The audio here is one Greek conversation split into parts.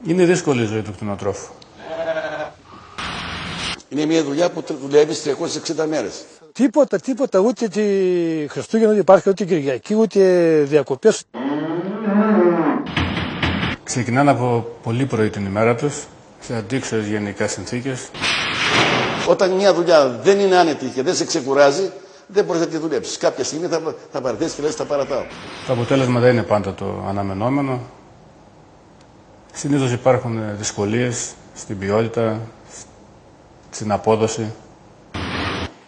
Είναι δύσκολη η ζωή του κτηνοτρόφου. Είναι μια δουλειά που δουλεύεις 360 μέρες. Τίποτα, ούτε τη Χριστούγεννα δεν υπάρχει, ούτε Κυριακή, ούτε διακοπές. Ξεκινάνε από πολύ πρωί την ημέρα τους, σε αντίξωες γενικά συνθήκες. Όταν μια δουλειά δεν είναι άνετη και δεν σε ξεκουράζει, δεν μπορείς να τη δουλέψεις. Κάποια στιγμή θα παρθέσεις και λες θα παρατάω. Το αποτέλεσμα δεν είναι πάντα το αναμενόμενο. Συνήθως υπάρχουν δυσκολίες στην ποιότητα, στην απόδοση.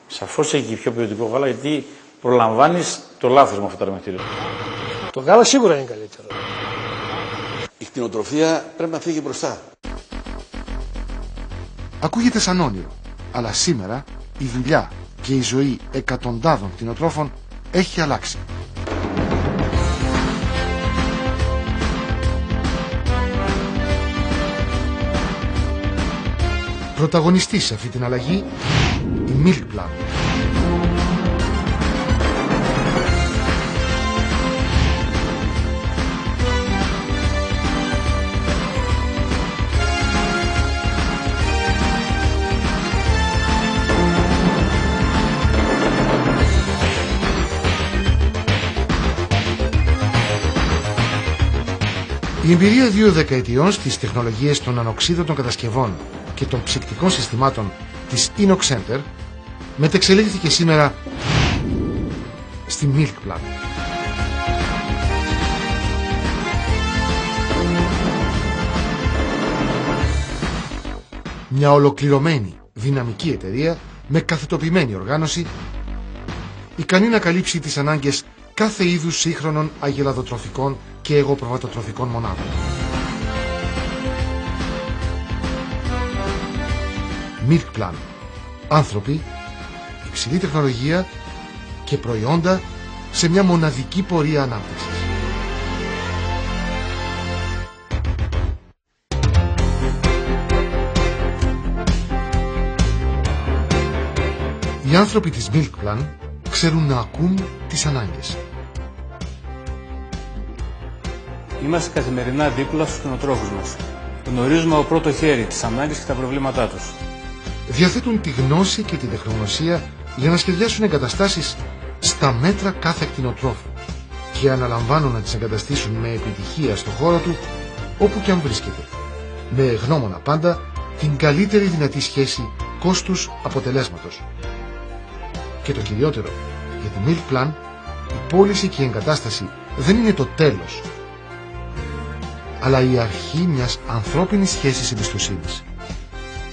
Σαφώς έχει πιο ποιοτικό γάλα, γιατί προλαμβάνεις το λάθος με αυτό το αρμεκτήριο. Το γάλα σίγουρα είναι καλύτερο. Η κτηνοτροφία πρέπει να φύγει μπροστά. Ακούγεται σαν όνειρο, αλλά σήμερα η δουλειά και η ζωή εκατοντάδων κτηνοτρόφων έχει αλλάξει. Πρωταγωνιστή σε αυτή την αλλαγή, η Milkplan. Η εμπειρία 2 δεκαετιών στις τεχνολογίες των ανοξίδωτων κατασκευών και των ψυκτικών συστημάτων της Inox Center μετεξελίχθηκε σήμερα στη Milkplan. Μια ολοκληρωμένη δυναμική εταιρεία με καθετοποιημένη οργάνωση, ικανή να καλύψει τις ανάγκες κάθε είδους σύγχρονων αγελαδοτροφικών και εγωπροβατοτροφικών μονάδων. Milkplan. Άνθρωποι, υψηλή τεχνολογία και προϊόντα σε μια μοναδική πορεία ανάπτυξης. Οι άνθρωποι της Milkplan ξέρουν να ακούν τις ανάγκες. Είμαστε καθημερινά δίπλα στους κτηνοτρόφους μας. Γνωρίζουμε από πρώτο χέρι τις ανάγκες και τα προβλήματά τους. Διαθέτουν τη γνώση και τη τεχνογνωσία για να σχεδιάσουν εγκαταστάσεις στα μέτρα κάθε κτηνοτρόφου και αναλαμβάνουν να τις εγκαταστήσουν με επιτυχία στο χώρο του όπου και αν βρίσκεται, με γνώμονα πάντα την καλύτερη δυνατή σχέση κόστους αποτελέσματος. Και το κυριότερο, για τη Milkplan, η πώληση και η εγκατάσταση δεν είναι το τέλος, αλλά η αρχή μιας ανθρώπινης σχέσης εμπιστοσύνης.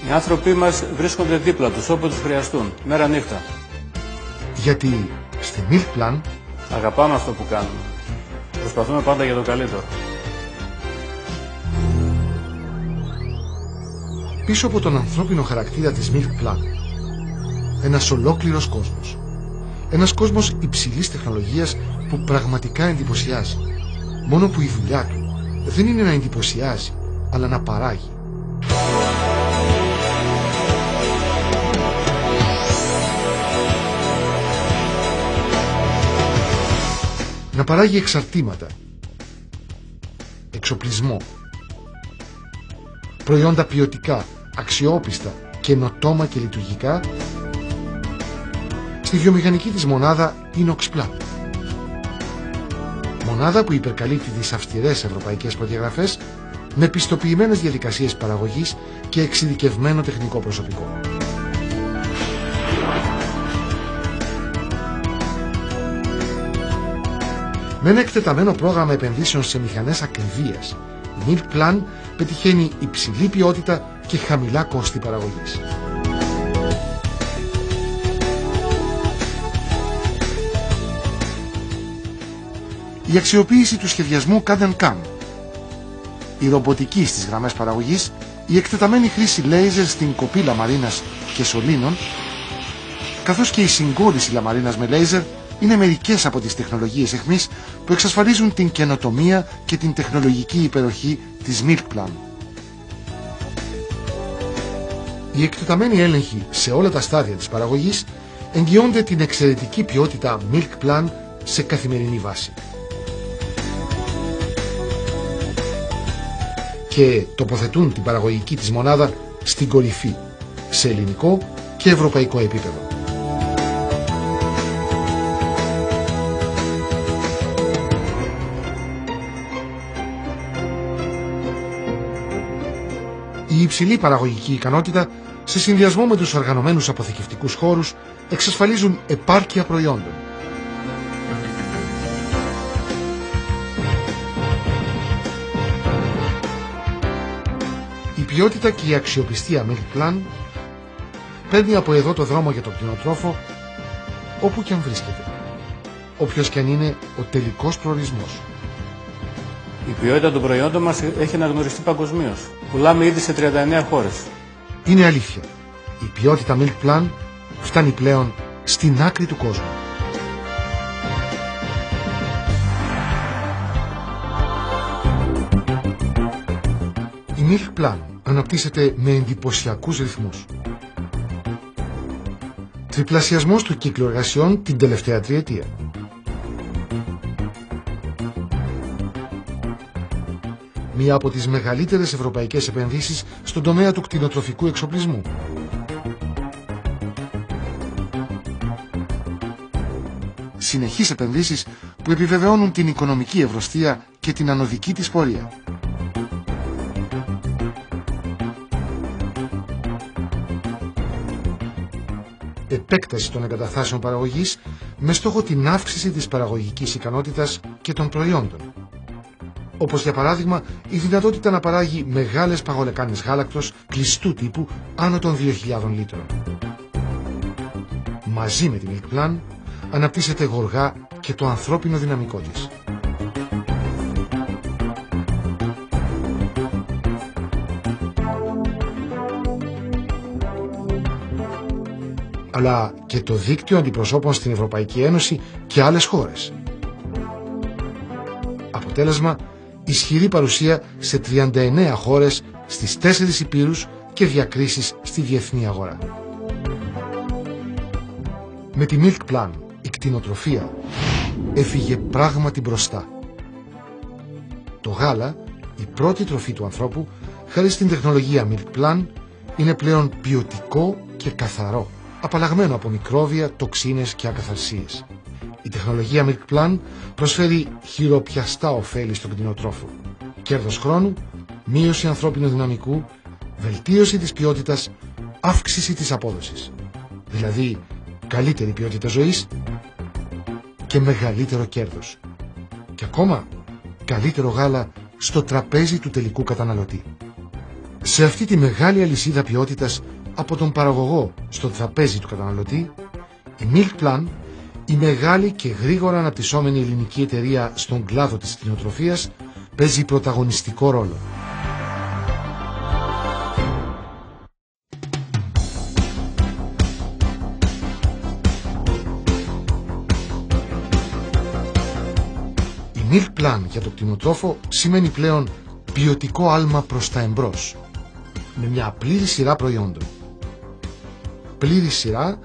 Οι άνθρωποι μας βρίσκονται δίπλα τους όπου τους χρειαστούν, μέρα νύχτα. Γιατί στη Milkplan αγαπάμε αυτό που κάνουμε. Προσπαθούμε πάντα για το καλύτερο. Πίσω από τον ανθρώπινο χαρακτήρα της Milkplan, ένας ολόκληρος κόσμος. Ένας κόσμος υψηλής τεχνολογίας που πραγματικά εντυπωσιάζει. Μόνο που η δουλειά του δεν είναι να εντυπωσιάζει, αλλά να παράγει. Να παράγει εξαρτήματα, εξοπλισμό, προϊόντα ποιοτικά, αξιόπιστα, καινοτόμα και λειτουργικά στη βιομηχανική της μονάδα Inox Plan. Μονάδα που υπερκαλύπτει τις αυστηρές ευρωπαϊκές προδιαγραφές με πιστοποιημένες διαδικασίες παραγωγής και εξειδικευμένο τεχνικό προσωπικό. Με ένα εκτεταμένο πρόγραμμα επενδύσεων σε μηχανές ακριβίας, η Milkplan πετυχαίνει υψηλή ποιότητα και χαμηλά κόστη παραγωγής. Η αξιοποίηση του σχεδιασμού CAD&CAM, η ρομποτική στις γραμμές παραγωγής, η εκτεταμένη χρήση λέιζερ στην κοπή λαμαρίνας και σωλήνων, καθώς και η συγκόλληση λαμαρίνας με λέιζερ είναι μερικές από τις τεχνολογίες εχμής που εξασφαλίζουν την καινοτομία και την τεχνολογική υπεροχή της Milkplan. Οι εκτεταμένοι έλεγχοι σε όλα τα στάδια της παραγωγής εγγυώνται την εξαιρετική ποιότητα Milkplan σε καθημερινή βάση. Και και τοποθετούν την παραγωγική της μονάδα στην κορυφή, σε ελληνικό και ευρωπαϊκό επίπεδο. Η υψηλή παραγωγική ικανότητα, σε συνδυασμό με τους οργανωμένους αποθηκευτικούς χώρους, εξασφαλίζουν επάρκεια προϊόντων. Η ποιότητα και η αξιοπιστία Milk Plan παίρνει από εδώ το δρόμο για τον κτηνοτρόφο όπου και αν βρίσκεται, όποιος και αν είναι ο τελικός προορισμός. Η ποιότητα των προϊόντων μας έχει αναγνωριστεί παγκοσμίως. Πουλάμε ήδη σε 39 χώρες. Είναι αλήθεια. Η ποιότητα Milk Plan φτάνει πλέον στην άκρη του κόσμου. Η Milk Plan αναπτύσσεται με εντυπωσιακούς ρυθμούς. Τριπλασιασμός του κύκλου εργασιών την τελευταία τριετία. Μία από τις μεγαλύτερες ευρωπαϊκές επενδύσεις στον τομέα του κτηνοτροφικού εξοπλισμού. Συνεχείς επενδύσεις που επιβεβαιώνουν την οικονομική ευρωστία και την ανωδική της πορεία. Επέκταση των εγκαταστάσεων παραγωγής με στόχο την αύξηση της παραγωγικής ικανότητας και των προϊόντων. Όπως για παράδειγμα η δυνατότητα να παράγει μεγάλες παγολεκάνες γάλακτος κλειστού τύπου άνω των 2.000 λίτρων. Μαζί με την Milk Plan αναπτύσσεται γοργά και το ανθρώπινο δυναμικό της. Αλλά και το δίκτυο αντιπροσώπων στην Ευρωπαϊκή Ένωση και άλλες χώρες. Αποτέλεσμα, ισχυρή παρουσία σε 39 χώρες στις 4 ηπείρους και διακρίσεις στη διεθνή αγορά. Με τη Milk Plan η κτηνοτροφία έφυγε πράγματι μπροστά. Το γάλα, η πρώτη τροφή του ανθρώπου, χάρη στην τεχνολογία Milk Plan, είναι πλέον ποιοτικό και καθαρό, απαλλαγμένο από μικρόβια, τοξίνες και ακαθαρσίες. Η τεχνολογία Milk Plan προσφέρει χειροπιαστά ωφέλη στον κτηνοτρόφο. Κέρδος χρόνου, μείωση ανθρώπινου δυναμικού, βελτίωση της ποιότητας, αύξηση της απόδοσης. Δηλαδή, καλύτερη ποιότητα ζωής και μεγαλύτερο κέρδος. Και ακόμα, καλύτερο γάλα στο τραπέζι του τελικού καταναλωτή. Σε αυτή τη μεγάλη αλυσίδα ποιότητας από τον παραγωγό στο τραπέζι του καταναλωτή, η Milk Plan, η μεγάλη και γρήγορα αναπτυσσόμενη ελληνική εταιρεία στον κλάδο της κτηνοτροφίας, παίζει πρωταγωνιστικό ρόλο. Η Milk Plan για το κτηνοτρόφο σημαίνει πλέον ποιοτικό άλμα προς τα εμπρός, με μια πλήρη σειρά προϊόντων. Πλήρη σειρά,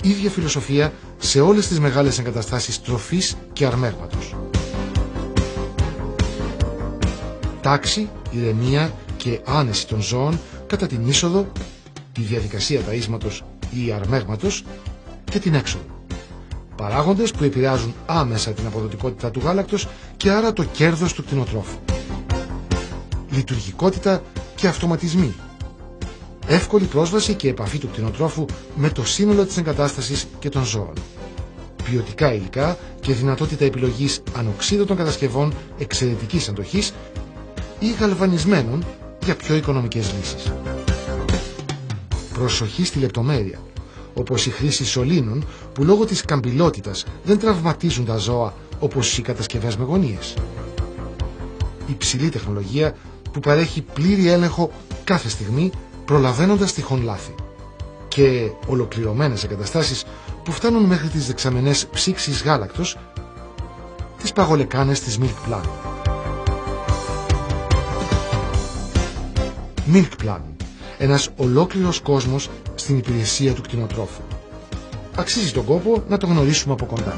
ίδια φιλοσοφία σε όλες τις μεγάλες εγκαταστάσεις τροφής και αρμέγματος. Τάξη, ηρεμία και άνεση των ζώων κατά την είσοδο, τη διαδικασία ταΐσματος ή αρμέγματος και την έξοδο. Παράγοντες που επηρεάζουν άμεσα την αποδοτικότητα του γάλακτος και άρα το κέρδος του κτηνοτρόφου. Λειτουργικότητα και αυτοματισμοί. Εύκολη πρόσβαση και επαφή του κτηνοτρόφου με το σύνολο της εγκατάστασης και των ζώων. Ποιοτικά υλικά και δυνατότητα επιλογής ανοξίδωτων κατασκευών εξαιρετικής αντοχής ή γαλβανισμένων για πιο οικονομικές λύσεις. Προσοχή στη λεπτομέρεια, όπως η χρήση σωλήνων που λόγω της καμπυλότητας δεν τραυματίζουν τα ζώα όπως οι κατασκευές με γωνίες. Υψηλή τεχνολογία που παρέχει πλήρη έλεγχο κάθε στιγμή, προλαβαίνοντας τυχόν λάθη. Και ολοκληρωμένες εγκαταστάσεις που φτάνουν μέχρι τις δεξαμενές ψήξης γάλακτος, τις παγολεκάνες της Milk Plan. Milk Plan. Ένας ολόκληρος κόσμος στην υπηρεσία του κτηνοτρόφου. Αξίζει τον κόπο να το γνωρίσουμε από κοντά.